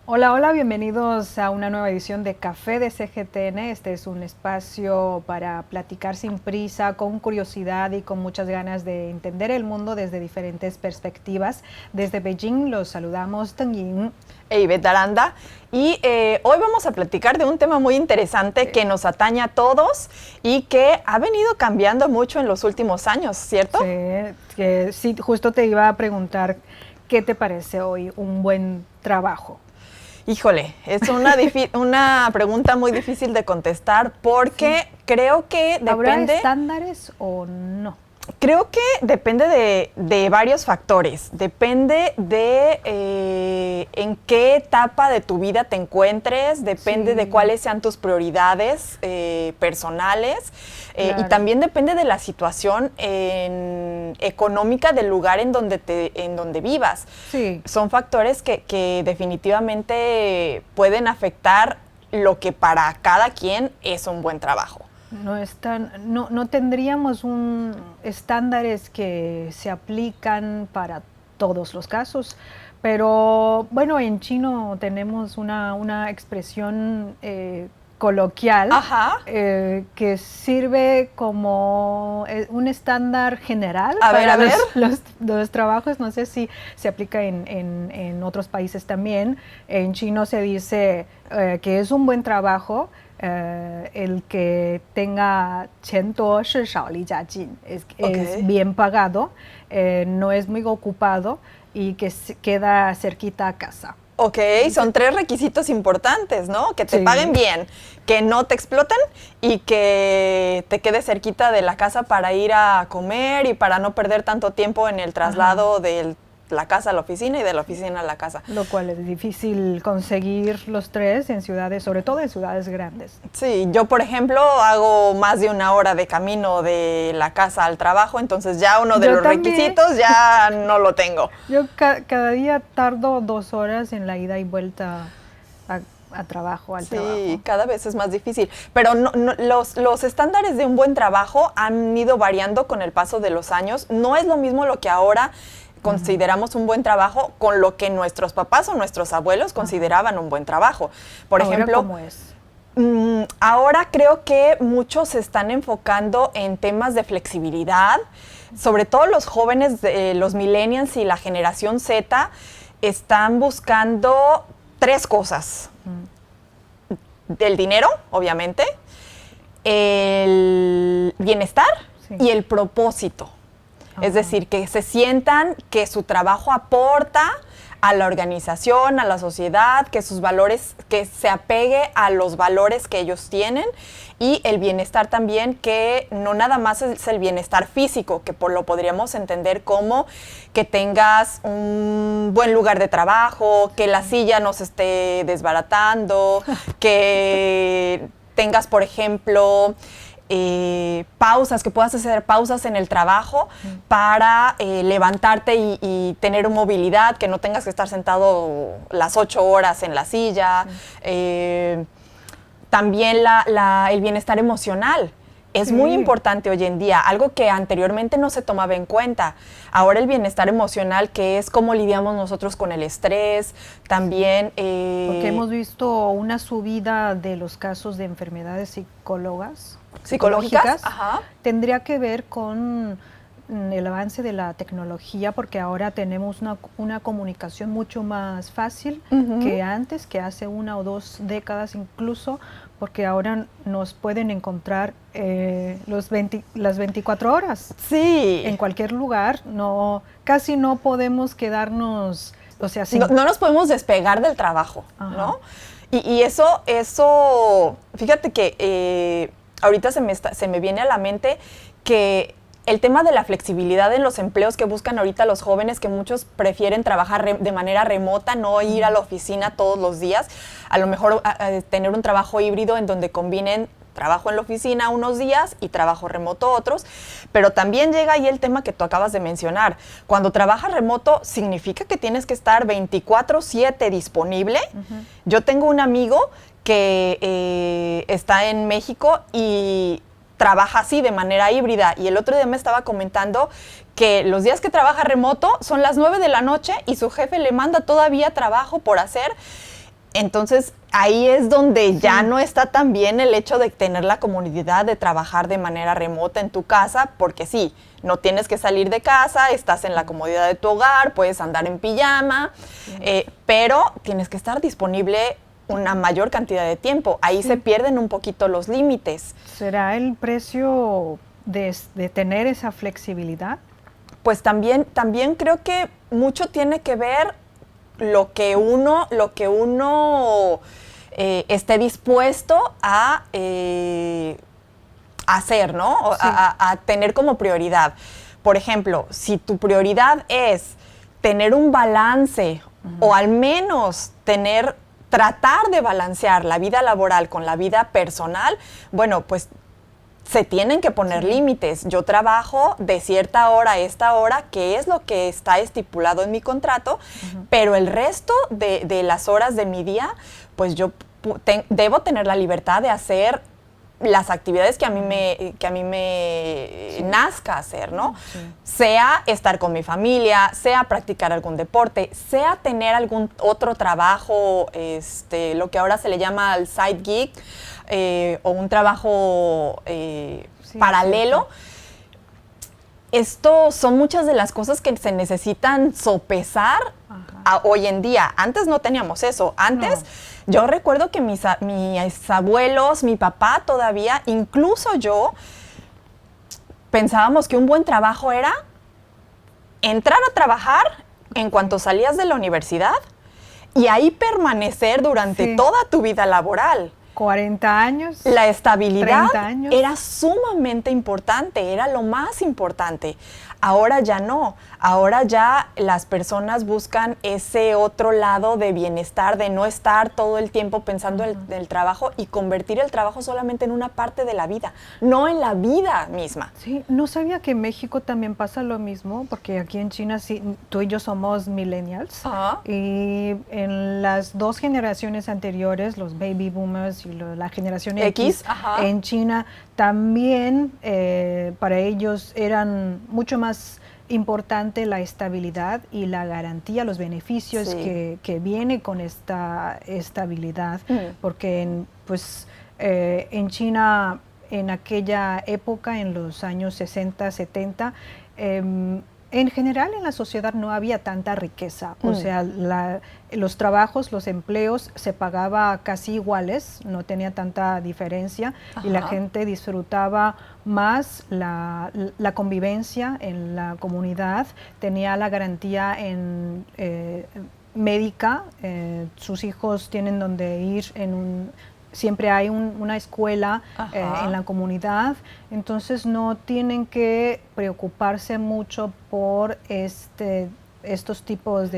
Hola, hola, bienvenidos a una nueva edición de Café de CGTN. Este es un espacio para platicar sin prisa, con curiosidad y con muchas ganas de entender el mundo desde diferentes perspectivas. Desde Beijing los saludamos Teng Ying e Ivette Aranda. Y hoy vamos a platicar de un tema muy interesante que nos atañe a todos y que ha venido cambiando mucho en los últimos años, ¿cierto? Sí, justo te iba a preguntar, ¿qué te parece hoy un buen trabajo? Híjole, es una pregunta muy difícil de contestar porque creo que depende... ¿Habrá estándares o no? Creo que depende de varios factores. Depende de en qué etapa de tu vida te encuentres, depende de cuáles sean tus prioridades personales claro. Y también depende de la situación económica del lugar en donde vivas. Sí. Son factores que definitivamente pueden afectar lo que para cada quien es un buen trabajo. No tendríamos estándares que se aplican para todos los casos, pero bueno, en chino tenemos una expresión coloquial que sirve como un estándar general para los trabajos. No sé si se aplica en otros países también. En chino se dice que es un buen trabajo el que tenga 钱多事少离家近, es bien pagado, no es muy ocupado y que queda cerquita a casa. Ok, son 3 requisitos importantes, ¿no? Que te paguen bien, que no te exploten y que te quede cerquita de la casa para ir a comer y para no perder tanto tiempo en el traslado de la casa a la oficina y de la oficina a la casa. Lo cual es difícil conseguir los 3 en ciudades, sobre todo en ciudades grandes. Sí, yo por ejemplo hago más de 1 hora de camino de la casa al trabajo, entonces ya uno de los requisitos ya no lo tengo. Yo cada día tardo 2 horas en la ida y vuelta al trabajo. Sí, cada vez es más difícil. Pero los estándares de un buen trabajo han ido variando con el paso de los años. No es lo mismo lo que ahora consideramos un buen trabajo con lo que nuestros papás o nuestros abuelos consideraban un buen trabajo. Por ejemplo, ¿cómo es? Ahora creo que muchos se están enfocando en temas de flexibilidad, sobre todo los jóvenes, los millennials y la generación Z están buscando 3 cosas. El dinero, obviamente, el bienestar y el propósito. Es decir, que se sientan que su trabajo aporta a la organización, a la sociedad, que sus valores, que se apegue a los valores que ellos tienen, y el bienestar también, que no nada más es el bienestar físico, que lo podríamos entender como que tengas un buen lugar de trabajo, que la silla no se esté desbaratando, que tengas, por ejemplo, pausas, que puedas hacer pausas en el trabajo para levantarte y tener movilidad, que no tengas que estar sentado las 8 horas en la silla. También el bienestar emocional. Es muy importante hoy en día, algo que anteriormente no se tomaba en cuenta. Ahora el bienestar emocional, que es cómo lidiamos nosotros con el estrés, también... Porque hemos visto una subida de los casos de enfermedades psicológicas. Tendría que ver con el avance de la tecnología, porque ahora tenemos una comunicación mucho más fácil que antes, que hace 1 o 2 décadas incluso, porque ahora nos pueden encontrar las 24 horas. Sí. En cualquier lugar, casi no podemos quedarnos, o sea, no nos podemos despegar del trabajo, ¿no? Y eso, fíjate que ahorita se me viene a la mente que el tema de la flexibilidad en los empleos que buscan ahorita los jóvenes, que muchos prefieren trabajar de manera remota, no ir a la oficina todos los días, a lo mejor tener un trabajo híbrido en donde combinen trabajo en la oficina unos días y trabajo remoto otros, pero también llega ahí el tema que tú acabas de mencionar. Cuando trabajas remoto, significa que tienes que estar 24/7 disponible. Yo tengo un amigo que está en México y trabaja así de manera híbrida, y el otro día me estaba comentando que los días que trabaja remoto son las 9 de la noche y su jefe le manda todavía trabajo por hacer. Entonces, ahí es donde ya no está tan bien el hecho de tener la comodidad de trabajar de manera remota en tu casa, porque sí, no tienes que salir de casa, estás en la comodidad de tu hogar, puedes andar en pijama, pero tienes que estar disponible una mayor cantidad de tiempo. Ahí se pierden un poquito los límites. ¿Será el precio de tener esa flexibilidad? Pues también creo que mucho tiene que ver lo que uno esté dispuesto a hacer, ¿no? Sí. A tener como prioridad. Por ejemplo, si tu prioridad es tener un balance o al menos tratar de balancear la vida laboral con la vida personal, bueno, pues se tienen que poner límites. Yo trabajo de cierta hora a esta hora, que es lo que está estipulado en mi contrato, pero el resto de las horas de mi día, pues yo debo tener la libertad de hacer las actividades que a mí me nazca hacer, ¿no? Sí. Sea estar con mi familia, sea practicar algún deporte, sea tener algún otro trabajo, lo que ahora se le llama el side gig, o un trabajo paralelo. Esto son muchas de las cosas que se necesitan sopesar hoy en día. Antes no teníamos eso. Antes yo recuerdo que mis abuelos, mi papá todavía, incluso yo, pensábamos que un buen trabajo era entrar a trabajar en cuanto salías de la universidad y ahí permanecer durante toda tu vida laboral. 40 años. La estabilidad era sumamente importante, era lo más importante. Ahora ya no. Ahora ya las personas buscan ese otro lado de bienestar, de no estar todo el tiempo pensando en el trabajo y convertir el trabajo solamente en una parte de la vida, no en la vida misma. Sí, no sabía que en México también pasa lo mismo, porque aquí en China sí, tú y yo somos millennials. Y en las dos generaciones anteriores, los baby boomers y la generación X, en China también para ellos eran mucho más importante la estabilidad y la garantía, los beneficios que viene con esta estabilidad, porque en China en aquella época, en los años 60, 70, en general en la sociedad no había tanta riqueza, o sea, los trabajos, los empleos se pagaba casi iguales, no tenía tanta diferencia y la gente disfrutaba más la convivencia en la comunidad, tenía la garantía en médica, sus hijos tienen donde ir siempre hay una escuela en la comunidad, entonces no tienen que preocuparse mucho por estos tipos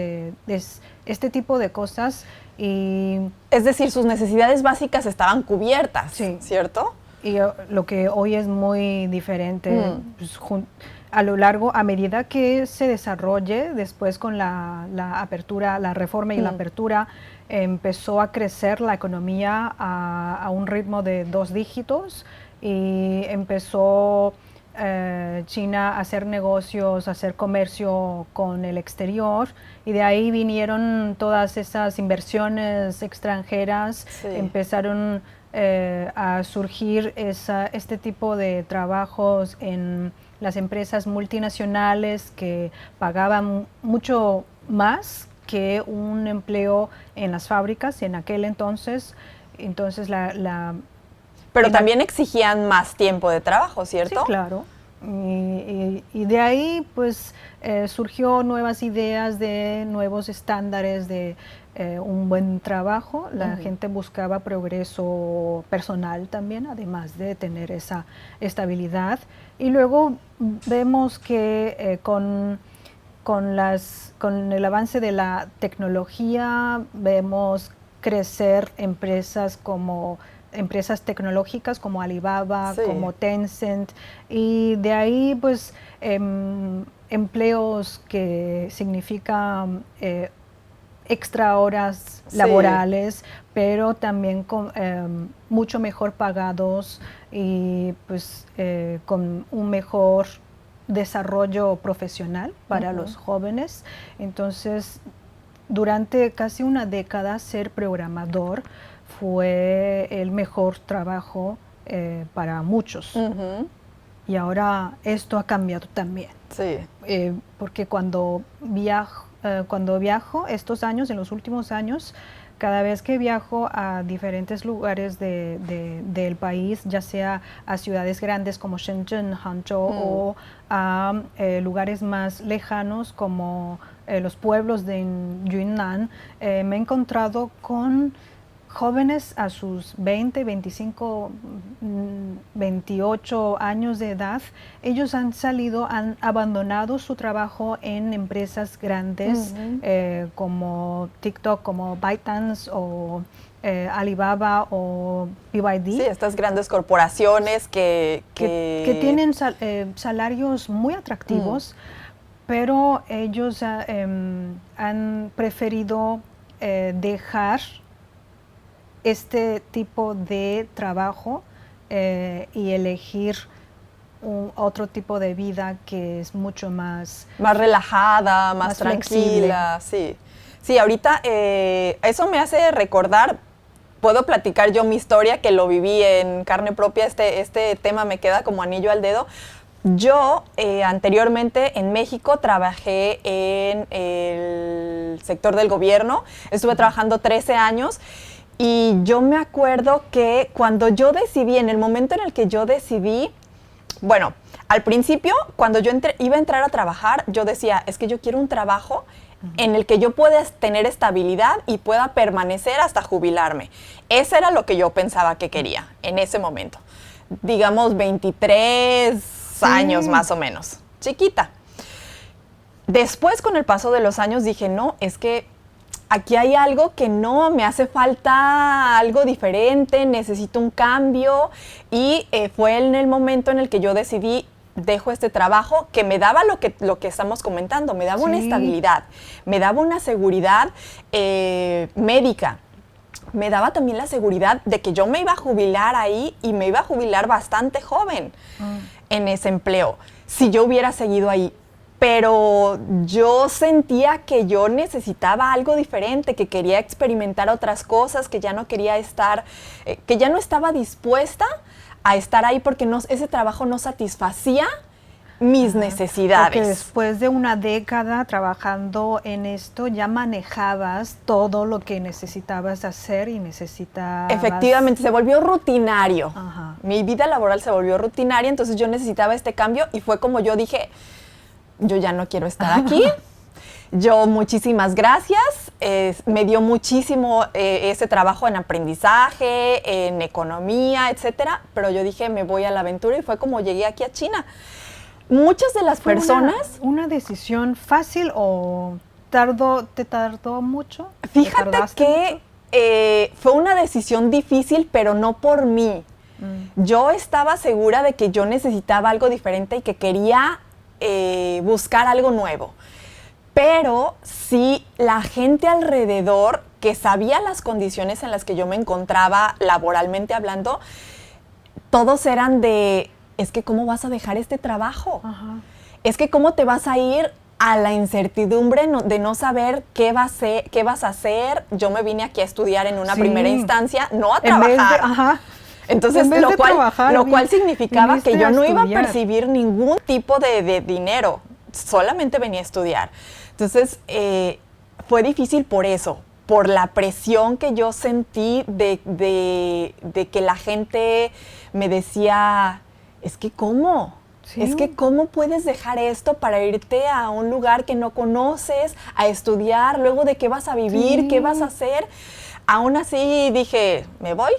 este tipo de cosas. Es decir, sus necesidades básicas estaban cubiertas, ¿cierto? Y lo que hoy es muy diferente, pues, a medida que se desarrolle después con la apertura, la reforma y la apertura, empezó a crecer la economía a un ritmo de 2 dígitos y empezó China a hacer negocios, a hacer comercio con el exterior y de ahí vinieron todas esas inversiones extranjeras, empezaron a surgir este tipo de trabajos en las empresas multinacionales que pagaban mucho más que un empleo en las fábricas en aquel entonces. Pero también exigían más tiempo de trabajo, ¿cierto? Sí, claro. Y de ahí pues surgió nuevas ideas de nuevos estándares de un buen trabajo. La gente buscaba progreso personal también, además de tener esa estabilidad. Y luego vemos que con el avance de la tecnología vemos crecer empresas tecnológicas como Alibaba, como Tencent, y de ahí pues empleos que significan extra horas laborales, pero también con, mucho mejor pagados y pues con un mejor desarrollo profesional para los jóvenes. Entonces durante casi una década ser programador fue el mejor trabajo para muchos. Ujú. Y ahora esto ha cambiado también. Sí. Porque cuando viajo estos años, en los últimos años, cada vez que viajo a diferentes lugares del país, ya sea a ciudades grandes como Shenzhen, Hangzhou, o a lugares más lejanos como los pueblos de Yunnan, me he encontrado con jóvenes a sus 20, 25, 28 años de edad. Ellos han abandonado su trabajo en empresas grandes como TikTok, como ByteDance o Alibaba o BYD. Sí, estas grandes corporaciones que tienen salarios muy atractivos, pero ellos han preferido dejar este tipo de trabajo y elegir otro tipo de vida que es mucho más relajada, más tranquila. Sí, sí, ahorita eso me hace recordar, puedo platicar yo mi historia, que lo viví en carne propia, este tema me queda como anillo al dedo. Yo anteriormente en México trabajé en el sector del gobierno, estuve trabajando 13 años. Y yo me acuerdo que cuando yo decidí, en el momento en el que yo decidí, bueno, al principio, cuando yo iba a entrar a trabajar, yo decía, es que yo quiero un trabajo en el que yo pueda tener estabilidad y pueda permanecer hasta jubilarme. Eso era lo que yo pensaba que quería en ese momento. Digamos 23 años más o menos, chiquita. Después, con el paso de los años, dije, no, es que aquí hay algo que no, me hace falta algo diferente, necesito un cambio, y fue en el momento en el que yo decidí, dejo este trabajo que me daba lo que estamos comentando, me daba una estabilidad, me daba una seguridad médica, me daba también la seguridad de que yo me iba a jubilar ahí y me iba a jubilar bastante joven en ese empleo, si yo hubiera seguido ahí. Pero yo sentía que yo necesitaba algo diferente, que quería experimentar otras cosas, que ya no quería estar, que ya no estaba dispuesta a estar ahí porque ese trabajo no satisfacía mis necesidades. Porque después de una década trabajando en esto, ya manejabas todo lo que necesitabas hacer y necesitabas... Efectivamente, se volvió rutinario. Ajá. Mi vida laboral se volvió rutinaria, entonces yo necesitaba este cambio y fue como yo dije... Yo ya no quiero estar aquí. Yo, muchísimas gracias. Me dio muchísimo ese trabajo en aprendizaje, en economía, etcétera. Pero yo dije, me voy a la aventura y fue como llegué aquí a China. Muchas de las personas... ¿Una decisión fácil o te tardó mucho? Fíjate que fue una decisión difícil, pero no por mí. Yo estaba segura de que yo necesitaba algo diferente y que quería... buscar algo nuevo, pero sí la gente alrededor que sabía las condiciones en las que yo me encontraba laboralmente hablando, todos eran de, es que ¿cómo vas a dejar este trabajo? Ajá. Es que ¿cómo te vas a ir a la incertidumbre de no saber qué vas a hacer? Yo me vine aquí a estudiar en una primera instancia, no a trabajar. Entonces, lo cual significaba que yo no iba a percibir ningún tipo de dinero, solamente venía a estudiar. Entonces, fue difícil por eso, por la presión que yo sentí de que la gente me decía, es que ¿cómo? Sí. Es que ¿cómo puedes dejar esto para irte a un lugar que no conoces, a estudiar, luego de qué vas a vivir, qué vas a hacer? Aún así dije, me voy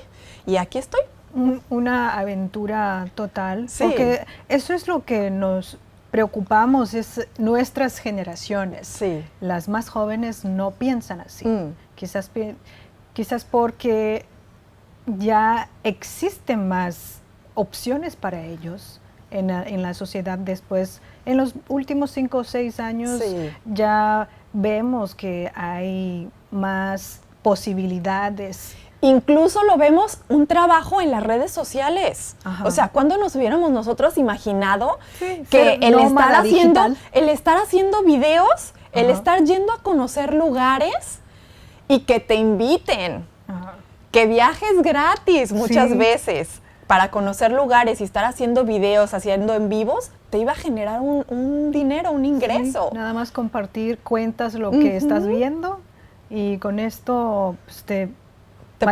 y aquí estoy. Una aventura total, porque eso es lo que nos preocupamos, es nuestras generaciones. Sí. Las más jóvenes no piensan así, quizás porque ya existen más opciones para ellos en la sociedad después. En los últimos 5 o 6 años ya vemos que hay más posibilidades. Incluso lo vemos un trabajo en las redes sociales. Ajá. O sea, ¿cuándo nos hubiéramos nosotros imaginado que el estar haciendo videos El estar yendo a conocer lugares y que te inviten, que viajes gratis muchas veces para conocer lugares y estar haciendo videos, haciendo en vivos, te iba a generar un dinero, un ingreso. Sí, nada más compartir, cuentas lo que estás viendo y con esto pues, te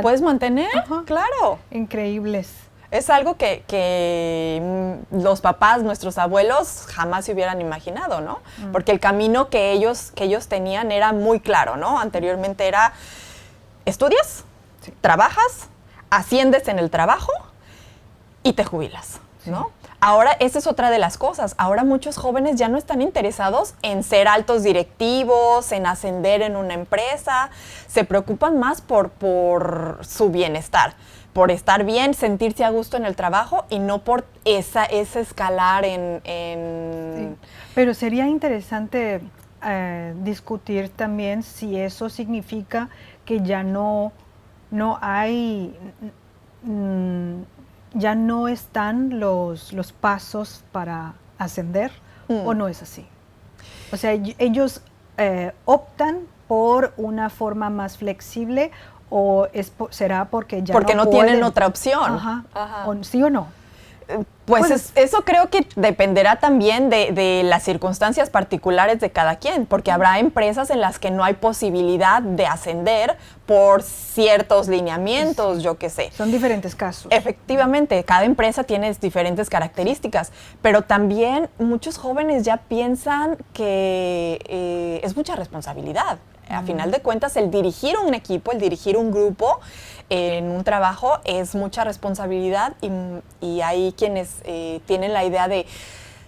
puedes mantener, claro. Increíbles. Es algo que los papás, nuestros abuelos, jamás se hubieran imaginado, ¿no? Porque el camino que ellos tenían era muy claro, ¿no? Anteriormente era, estudias, trabajas, asciendes en el trabajo y te jubilas, ¿no? Ahora, esa es otra de las cosas. Ahora muchos jóvenes ya no están interesados en ser altos directivos, en ascender en una empresa. Se preocupan más por su bienestar, por estar bien, sentirse a gusto en el trabajo y no por ese escalar en... Sí. Pero sería interesante discutir también si eso significa que ya no hay... ya no están los pasos para ascender, o no es así. O sea, ellos optan por una forma más flexible, o será porque ya porque no tienen otra opción. ¿Sí o no? Pues eso creo que dependerá también de las circunstancias particulares de cada quien, porque habrá empresas en las que no hay posibilidad de ascender por ciertos lineamientos, yo qué sé. Son diferentes casos. Efectivamente, cada empresa tiene diferentes características, pero también muchos jóvenes ya piensan que es mucha responsabilidad. A final de cuentas, el dirigir un equipo, el dirigir un grupo en un trabajo es mucha responsabilidad y hay quienes tienen la idea de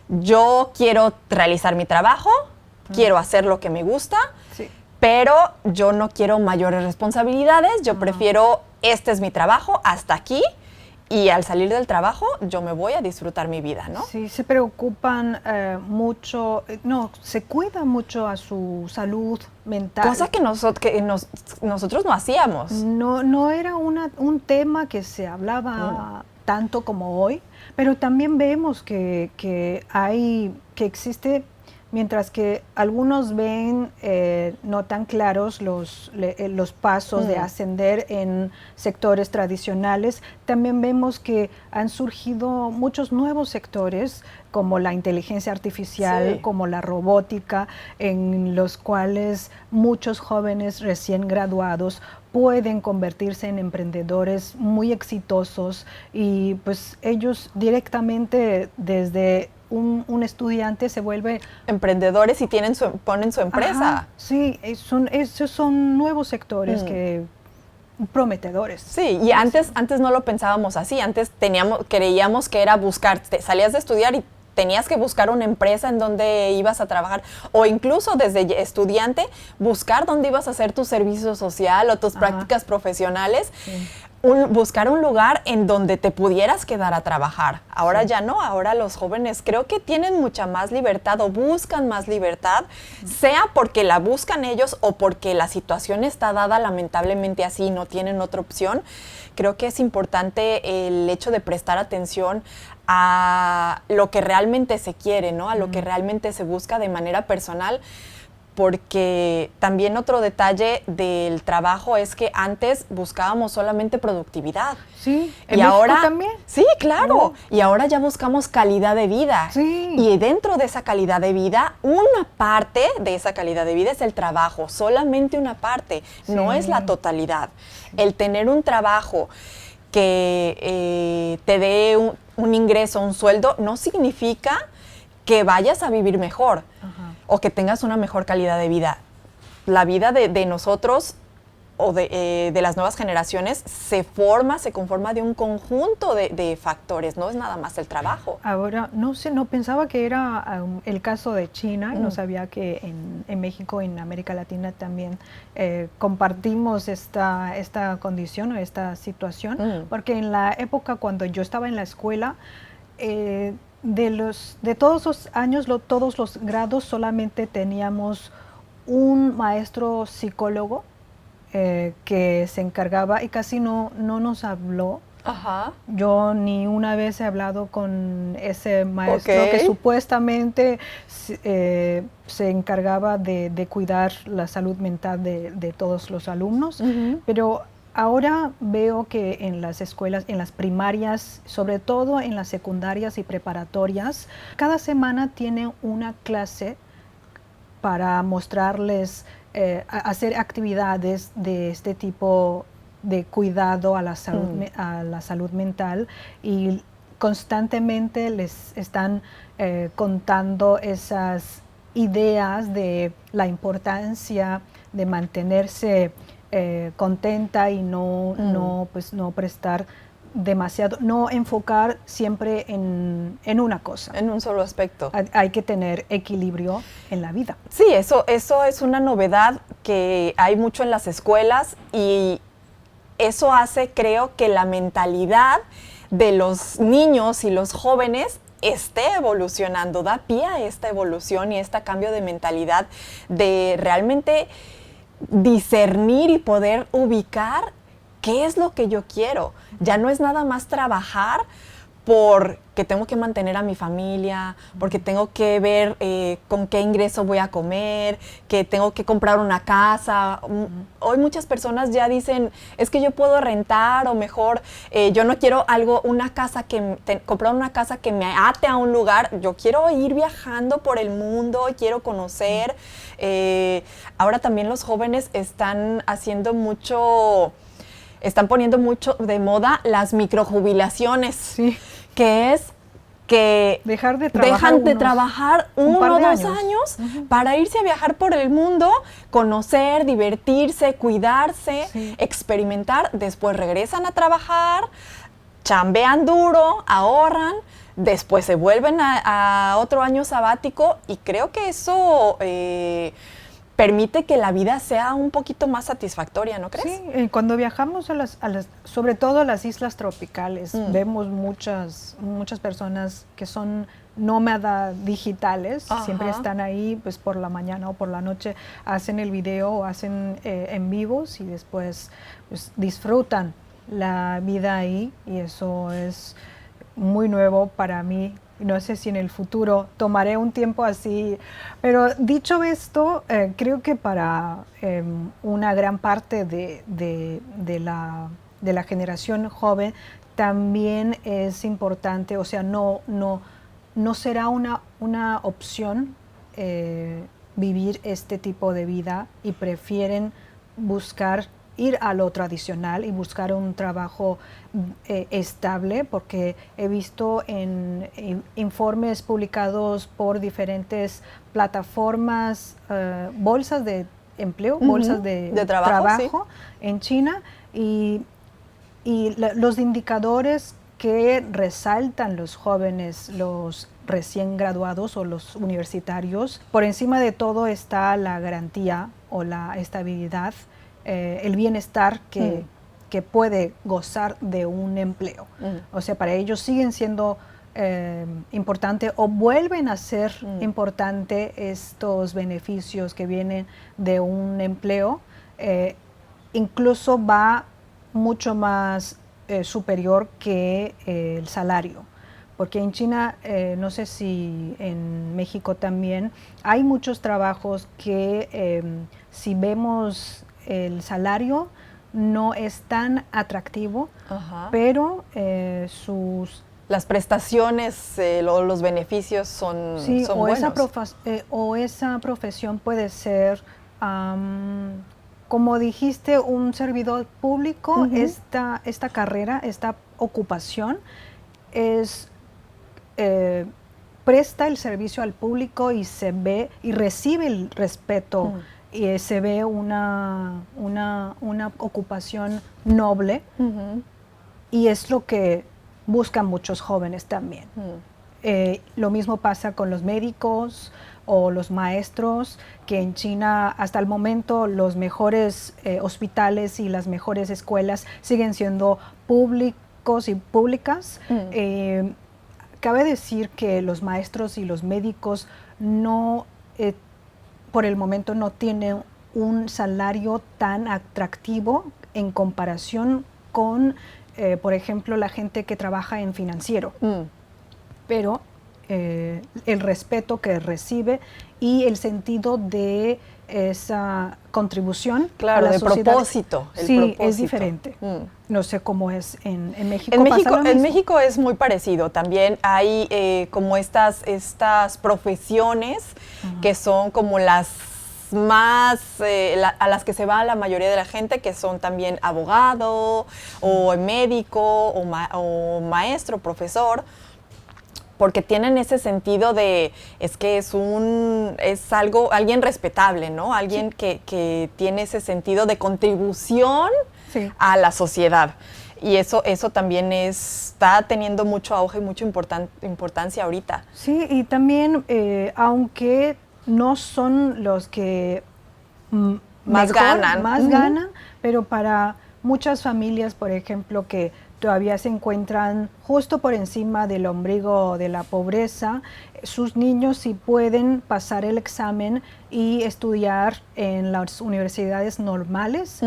yo quiero realizar mi trabajo, quiero hacer lo que me gusta, pero yo no quiero mayores responsabilidades, yo prefiero este es mi trabajo, hasta aquí. Y al salir del trabajo, yo me voy a disfrutar mi vida, ¿no? Sí, se preocupan mucho, se cuidan mucho a su salud mental. Cosa que nosotros no hacíamos. No era un tema que se hablaba tanto como hoy, pero también vemos que existe, mientras que algunos ven no tan claros los pasos de ascender en sectores tradicionales, también vemos que han surgido muchos nuevos sectores como la inteligencia artificial, como la robótica, en los cuales muchos jóvenes recién graduados pueden convertirse en emprendedores muy exitosos y pues ellos directamente desde un estudiante se vuelve emprendedores y ponen su empresa. Sí, esos son nuevos sectores que prometedores. Sí, y antes no lo pensábamos así. Antes creíamos que era buscar, salías de estudiar y tenías que buscar una empresa en donde ibas a trabajar, o incluso desde estudiante buscar dónde ibas a hacer tu servicio social o tus prácticas profesionales. Buscar un lugar en donde te pudieras quedar a trabajar. Ahora ya no, ahora los jóvenes creo que tienen mucha más libertad o buscan más libertad, sea porque la buscan ellos o porque la situación está dada lamentablemente así, no tienen otra opción. Creo que es importante el hecho de prestar atención a lo que realmente se quiere, ¿no? A lo que realmente se busca de manera personal. Porque también otro detalle del trabajo es que antes buscábamos solamente productividad. Sí, y ahora también. Sí, claro. Y ahora ya buscamos calidad de vida. Sí. Y dentro de esa calidad de vida, una parte de esa calidad de vida es el trabajo, solamente una parte, no es la totalidad. El tener un trabajo que te dé un ingreso, un sueldo, no significa que vayas a vivir mejor o que tengas una mejor calidad de vida. La vida de nosotros o de las nuevas generaciones se conforma de un conjunto de factores, no es nada más el trabajo. Ahora, no pensaba que era el caso de China, no sabía que en México y en América Latina también compartimos esta condición o esta situación, porque en la época cuando yo estaba en la escuela, de todos los años, todos los grados, solamente teníamos un maestro psicólogo que se encargaba y casi no nos habló Ajá. Yo ni una vez he hablado con ese maestro Ok. que supuestamente se encargaba de cuidar la salud mental de todos los alumnos, Ujú. pero ahora veo que en las escuelas, en las primarias, sobre todo en las secundarias y preparatorias, cada semana tienen una clase para mostrarles, hacer actividades de este tipo de cuidado a la salud, a la salud mental, y constantemente les están contando esas ideas de la importancia de mantenerse contenta y pues, no prestar demasiado, no enfocar siempre en una cosa. En un solo aspecto. Hay que tener equilibrio en la vida. Sí, eso es una novedad que hay mucho en las escuelas y eso hace, creo, que la mentalidad de los niños y los jóvenes esté evolucionando, da pie a esta evolución y este cambio de mentalidad de realmente discernir y poder ubicar qué es lo que yo quiero. Ya no es nada más trabajar porque tengo que mantener a mi familia, porque tengo que ver con qué ingreso voy a comer, que tengo que comprar una casa. Hoy muchas personas ya dicen, es que yo puedo rentar o mejor, yo no quiero comprar una casa que me ate a un lugar, yo quiero ir viajando por el mundo, quiero conocer. Ahora también los jóvenes están poniendo mucho de moda las microjubilaciones, Sí. que es que dejan de trabajar uno o 2 años para irse a viajar por el mundo, conocer, divertirse, cuidarse, experimentar, después regresan a trabajar, chambean duro, ahorran, después se vuelven a otro año sabático y creo que eso permite que la vida sea un poquito más satisfactoria, ¿no crees? Sí, cuando viajamos sobre todo a las islas tropicales, vemos muchas personas que son nómadas digitales. Ajá. Siempre están ahí pues por la mañana o por la noche, hacen el video o hacen en vivos y después pues, disfrutan la vida ahí, y eso es muy nuevo para mí. No sé si en el futuro tomaré un tiempo así, pero dicho esto, creo que para una gran parte de la generación joven también es importante, o sea, no será una opción vivir este tipo de vida, y prefieren ir a lo tradicional y buscar un trabajo estable, porque he visto en informes publicados por diferentes plataformas, bolsas de empleo, bolsas de trabajo sí. En China, y los indicadores que resaltan los jóvenes, los recién graduados o los universitarios, por encima de todo está la garantía o la estabilidad, el bienestar que puede gozar de un empleo. O sea, para ellos siguen siendo importante, o vuelven a ser importante estos beneficios que vienen de un empleo. Incluso va mucho más superior que el salario. Porque en China, no sé si en México también, hay muchos trabajos que si vemos el salario no es tan atractivo, ajá, pero las prestaciones, los beneficios son buenos. O esa profesión puede ser, como dijiste, un servidor público. Esta carrera, esta ocupación presta el servicio al público y se ve y recibe el respeto. Y se ve una ocupación noble, y es lo que buscan muchos jóvenes también. Lo mismo pasa con los médicos o los maestros, que en China hasta el momento los mejores hospitales y las mejores escuelas siguen siendo públicos y públicas. Cabe decir que los maestros y los médicos por el momento no tienen un salario tan atractivo en comparación con por ejemplo, la gente que trabaja en financiero, pero el respeto que recibe y el sentido de esa contribución a la sociedad. Propósito. Sí, es diferente. No sé cómo es en México. En México es muy parecido. También hay como estas profesiones que son como las más a las que se va la mayoría de la gente, que son también abogado o médico o maestro, profesor, porque tienen ese sentido de, es que es alguien respetable, ¿no? Alguien que tiene ese sentido de contribución a la sociedad. Y eso también está teniendo mucho auge y mucha importancia ahorita. Sí, y también, aunque no son los que más ganan, pero para muchas familias, por ejemplo, que todavía se encuentran justo por encima del ombligo de la pobreza, sus niños sí pueden pasar el examen y estudiar en las universidades normales.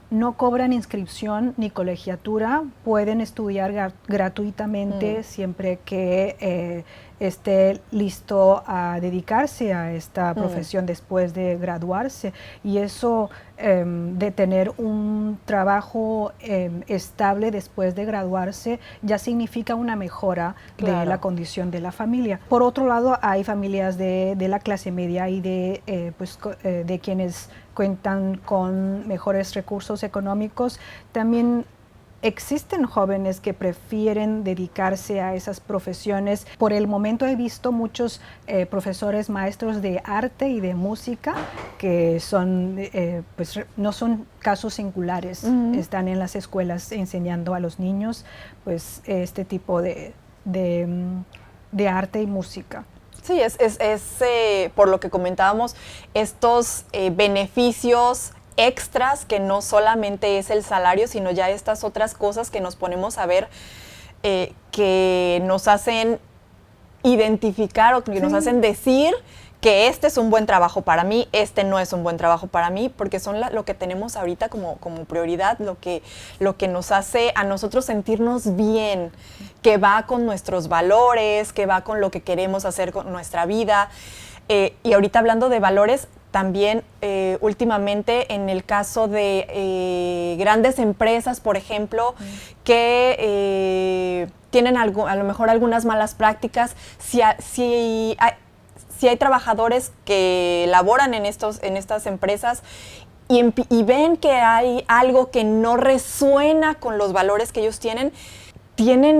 No cobran inscripción ni colegiatura, pueden estudiar gratuitamente siempre que esté listo a dedicarse a esta profesión después de graduarse. Y eso de tener un trabajo estable después de graduarse ya significa una mejora de la condición de la familia. Por otro lado, hay familias de la clase media y de quienes cuentan con mejores recursos económicos. También existen jóvenes que prefieren dedicarse a esas profesiones. Por el momento he visto muchos profesores, maestros de arte y de música que son, no son casos singulares. Están en las escuelas enseñando a los niños pues este tipo de arte y música. Sí, es por lo que comentábamos, estos beneficios extras que no solamente es el salario, sino ya estas otras cosas que nos ponemos a ver, que nos hacen identificar o que nos hacen decir que este es un buen trabajo para mí, este no es un buen trabajo para mí, porque son lo que tenemos ahorita como prioridad, lo que nos hace a nosotros sentirnos bien, que va con nuestros valores, que va con lo que queremos hacer con nuestra vida. Y ahorita hablando de valores, también últimamente en el caso de grandes empresas, por ejemplo, que tienen a lo mejor algunas malas prácticas, si hay trabajadores que laboran en estas empresas y ven que hay algo que no resuena con los valores que ellos tienen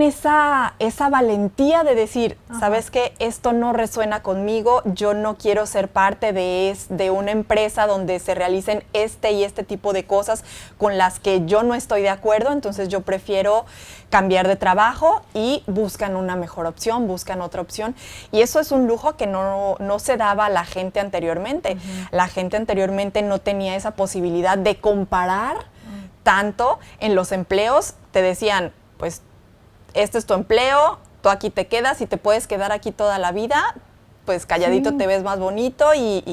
esa valentía de decir, ¿sabes qué? Esto no resuena conmigo, yo no quiero ser parte de una empresa donde se realicen este y este tipo de cosas con las que yo no estoy de acuerdo, entonces yo prefiero cambiar de trabajo y buscan una mejor opción, buscan otra opción. Y eso es un lujo que no se daba a la gente anteriormente. La gente anteriormente no tenía esa posibilidad de comparar tanto en los empleos. Te decían, pues, este es tu empleo, tú aquí te quedas y te puedes quedar aquí toda la vida, pues calladito te ves más bonito y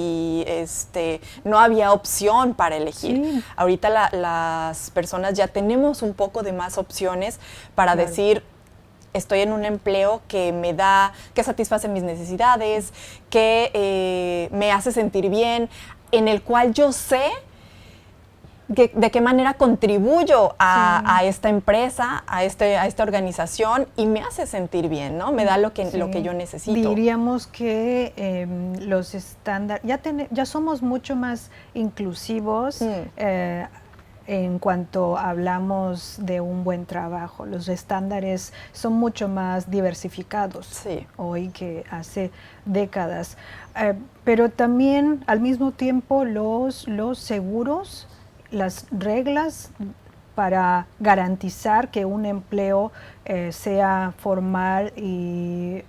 no había opción para elegir. Ahorita las personas ya tenemos un poco de más opciones para decir, estoy en un empleo que que satisface mis necesidades, que me hace sentir bien, en el cual yo sé de qué manera contribuyo a esta empresa, a esta organización y me hace sentir bien, ¿no? Me da lo que yo necesito. Diríamos que los estándares, ya somos mucho más inclusivos en cuanto hablamos de un buen trabajo. Los estándares son mucho más diversificados hoy que hace décadas. Pero también al mismo tiempo los seguros, las reglas para garantizar que un empleo sea formal y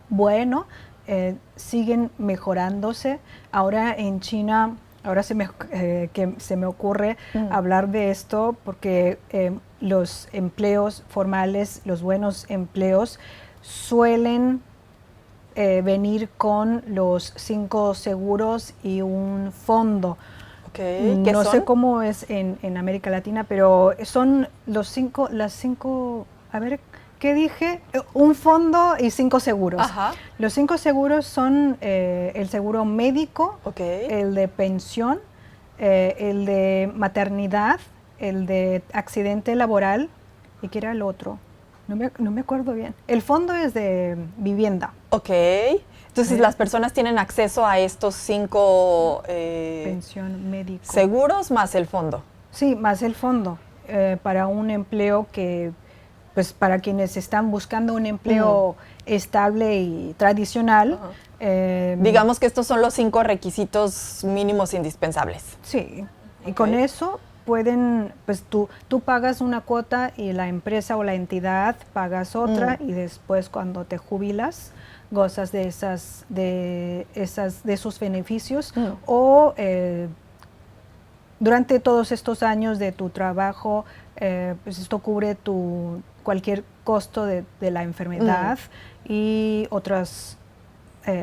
bueno, siguen mejorándose. Ahora en China, que se me ocurre hablar de esto porque los empleos formales, los buenos empleos, suelen venir con los 5 seguros y un fondo. Okay. ¿Qué No son? sé cómo es en América Latina, pero son las cinco, a ver, ¿qué dije? Un fondo y 5 seguros. Ajá. Los 5 seguros son el seguro médico, Okay. el de pensión, el de maternidad, el de accidente laboral, ¿y qué era el otro? No me acuerdo bien. El fondo es de vivienda. Ok. Entonces las personas tienen acceso a estos 5 Pensión médico. seguros más el fondo. Sí, más el fondo para un empleo que, pues para quienes están buscando un empleo estable y tradicional. Digamos que estos son los 5 requisitos mínimos indispensables. Sí, y Ok. con eso pueden, pues tú pagas una cuota y la empresa o la entidad pagas otra y después cuando te jubilas gozas de esos beneficios o durante todos estos años de tu trabajo, pues esto cubre cualquier costo de la enfermedad y otros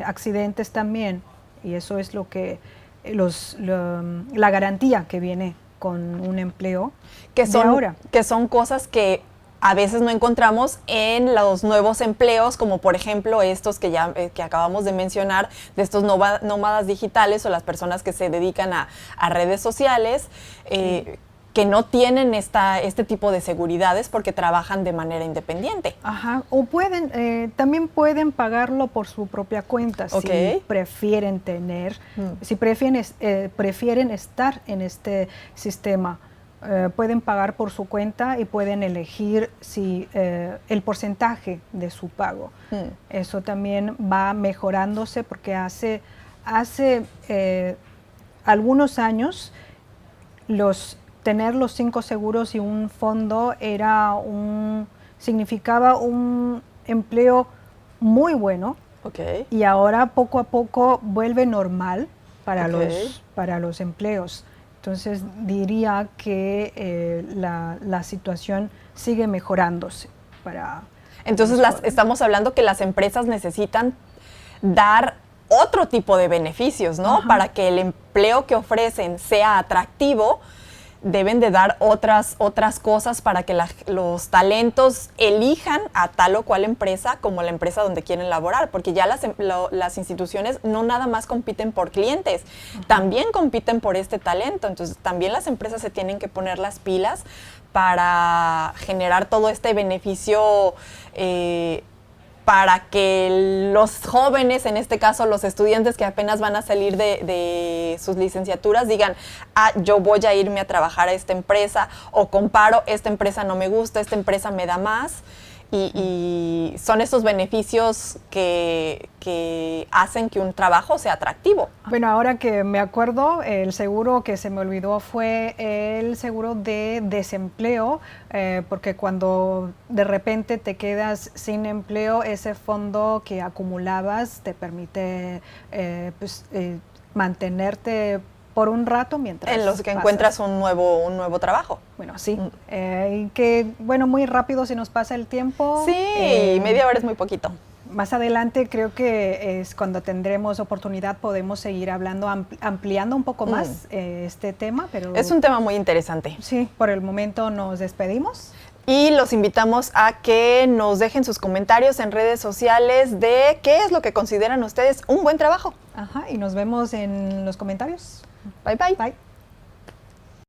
accidentes también. Y eso es lo que la garantía que viene con un empleo Que son, ahora. que son cosas que a veces no encontramos en los nuevos empleos, como por ejemplo estos que ya que acabamos de mencionar, de estos nómadas digitales o las personas que se dedican a redes sociales, que no tienen este tipo de seguridades porque trabajan de manera independiente. Ajá, o también pueden pagarlo por su propia cuenta si prefieren prefieren estar en este sistema. Pueden pagar por su cuenta y pueden elegir el porcentaje de su pago. Eso también va mejorándose porque hace algunos años tener los 5 seguros y un fondo significaba un empleo muy bueno. Y ahora poco a poco vuelve normal para los empleos. Entonces diría que la situación sigue mejorándose. Entonces estamos hablando que las empresas necesitan dar otro tipo de beneficios, ¿no? Ajá. Para que el empleo que ofrecen sea atractivo, deben de dar otras cosas para que los talentos elijan a tal o cual empresa como la empresa donde quieren laborar, porque ya las instituciones no nada más compiten por clientes, también compiten por este talento. Entonces también las empresas se tienen que poner las pilas para generar todo este beneficio para que los jóvenes, en este caso los estudiantes que apenas van a salir de sus licenciaturas, digan, yo voy a irme a trabajar a esta empresa, o comparo, esta empresa no me gusta, esta empresa me da más, y son estos beneficios que hacen que un trabajo sea atractivo. Bueno, ahora que me acuerdo, el seguro que se me olvidó fue el seguro de desempleo, porque cuando de repente te quedas sin empleo, ese fondo que acumulabas te permite mantenerte por un rato mientras en los que encuentras un nuevo trabajo. Bueno, sí. Muy rápido se nos pasa el tiempo. Sí, media hora es muy poquito. Más adelante creo que es cuando tendremos oportunidad, podemos seguir hablando, ampliando un poco más este tema. Pero es un tema muy interesante. Sí, por el momento nos despedimos. Y los invitamos a que nos dejen sus comentarios en redes sociales de qué es lo que consideran ustedes un buen trabajo. Ajá, y nos vemos en los comentarios. Bye, bye. Bye.